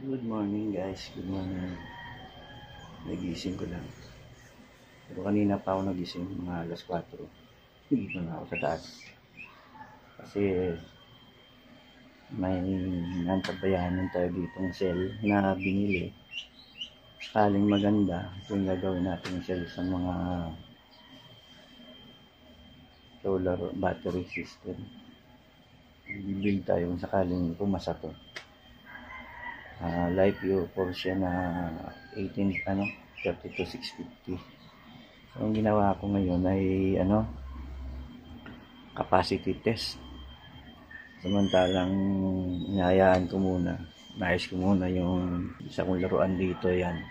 Good morning guys, good morning. Nagising ko lang. Pero kanina pa ako nagising, mga alas 4. Dito na ako sa taas. Kasi may nantabayanan tayo ditong cell na binili. Sakaling maganda, ito yung gagawin natin cell sa mga solar battery system. Bibuild tayo sakaling pumasa to. Live view Porsche na 32650. So ang ginawa ko ngayon ay capacity test. Samantalang inayaan ko muna, naayos ko muna yung isa kong laruan dito. Yan,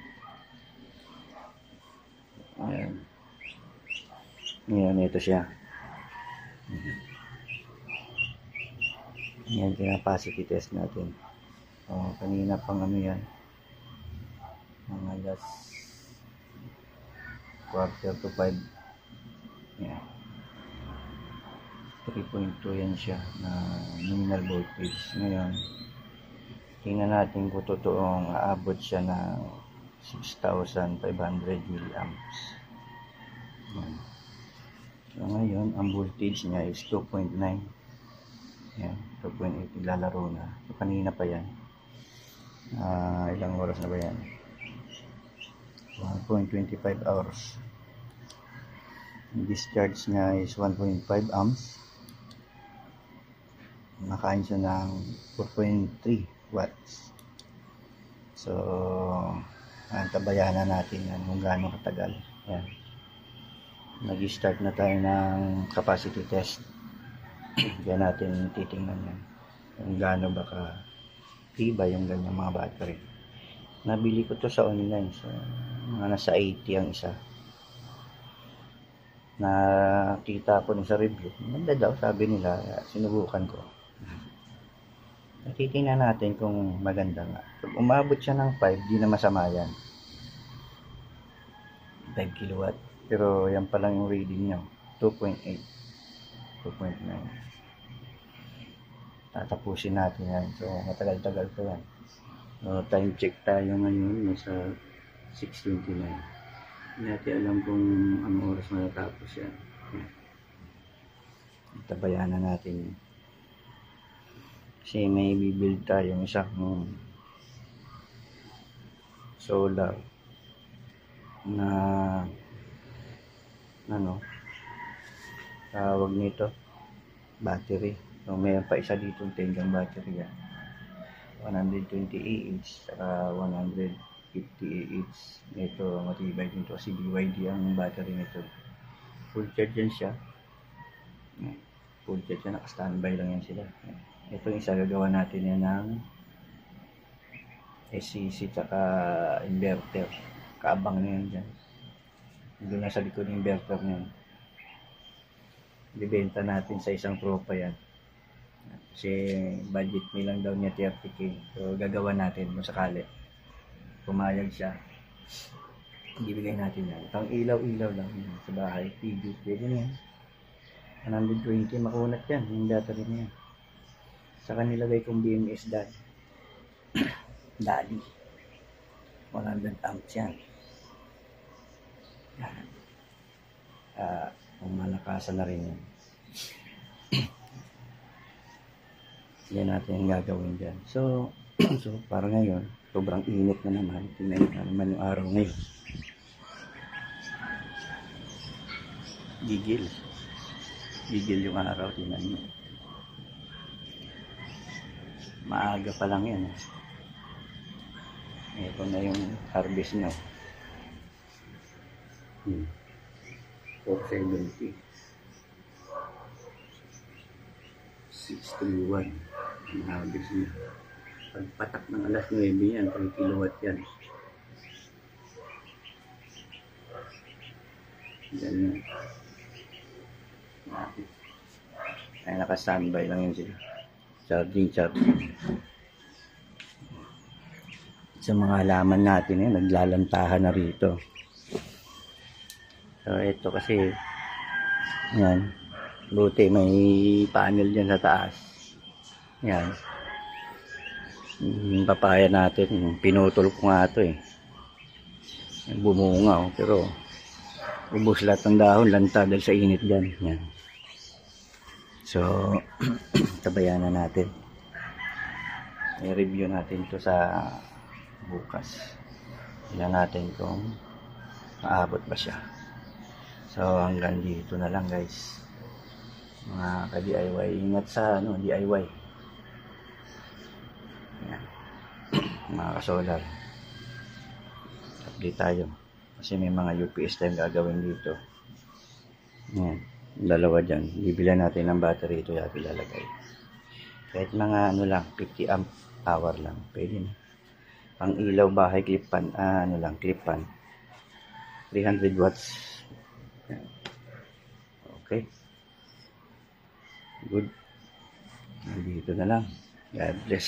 ngayon ito siya. Yan, capacity test natin. Kanina pang yan, mga alas 4:45. Yan, 3.2 yan siya na nominal voltage. Ngayon tingnan natin kung totoong aabot siya ng 6,500 milliamps. Yan. So ngayon ang voltage niya is 2.9. Yan, 2.8 ilalaro na. So kanina pa yan. Ilang oras na ba yan? 1.25 hours. Yung discharge niya is 1.5 amps. Nakain siya ng 4.3 watts. So tabayanan natin yan kung gaano katagal. Yan, nag-start na tayo ng capacity test. Diyan natin titingnan yan kung gaano ba ka tiba yung ganyang mga battery. Nabili ko to sa online, so mga nasa 80 ang isa. Nakita ko sa review, maganda daw sabi nila, sinubukan ko. Titingnan natin kung maganda nga. Pag umabot siya ng 5, di na masama yan, 5 kilowatt. Pero yan pa lang yung reading niya, 2.8, 2.9. Tatapusin natin yan. So matagal-tagal pa yan. Time check tayo ngayon, nasa 6:29. Hindi natin alam kung anong oras matatapos yan. Tabayanan natin. Kasi may bibuild tayong isang solar na tawag nito, battery. So mayroon pa isa dito tenggang battery yan, 120 Ah saka 150 Ah. Ito matibay dito kasi BYD ang battery nito. Full charge yan siya. Full charge yan, naka-standby lang yan sila. Ito yung isa, gagawa natin yan ng SCC saka inverter. Kaabang na yan dyan. Doon na sa likod ng inverter na yan. Ibenta natin sa isang tropa yan. Kasi budget nilang daw niya 30k. So gagawa natin kung sakali. Pumayag siya, ibigay natin yan. Pang ilaw-ilaw lang sa bahay, TV, pwede na yan. 120, makunat yan, yung battery niya. Saka nilagay kong BMS Dali 100 amps yan. Kung malakasan na rin yan. Yan natin yung gagawin dyan. So para ngayon, sobrang init na naman. Tingnan na naman yung araw ngayon. Gigil yung araw. Tingnan nyo, maaga pa lang yan. Ito na yung harvest nyo. 470 631 ang harvest nyo. Pagpatak ng alas 9 yan, 3 kilowatt yan. Ganyan. Ay, naka-standby lang yun sila. Charging. Sa mga halaman natin naglalantahan na rito. So ito kasi yan, buti may panel dyan sa taas. Yan, Yung papaya natin, pinutol ko nga ito eh. Bumunga oh, pero ubos lahat ng dahon, lanta dahil sa init dyan. Yan. So, tabayan na natin. I-review natin to sa bukas. Tingnan natin kung maabot ba siya. So, hanggang dito na lang guys. Mga ka-DIY, ingat sa DIY. Yan. Mga ka-solar. Update tayo. Kasi may mga UPS tayong gagawin dito. Yan. Dalawa dyan. Bibilan natin ng battery ito yung ilalagay. Kahit mga lang, 50 amp hour lang. Pwede na. Pang ilaw bahay, clip pan. Clip pan. 300 watts. Yan. Okay. Good. Dito na lang. God bless.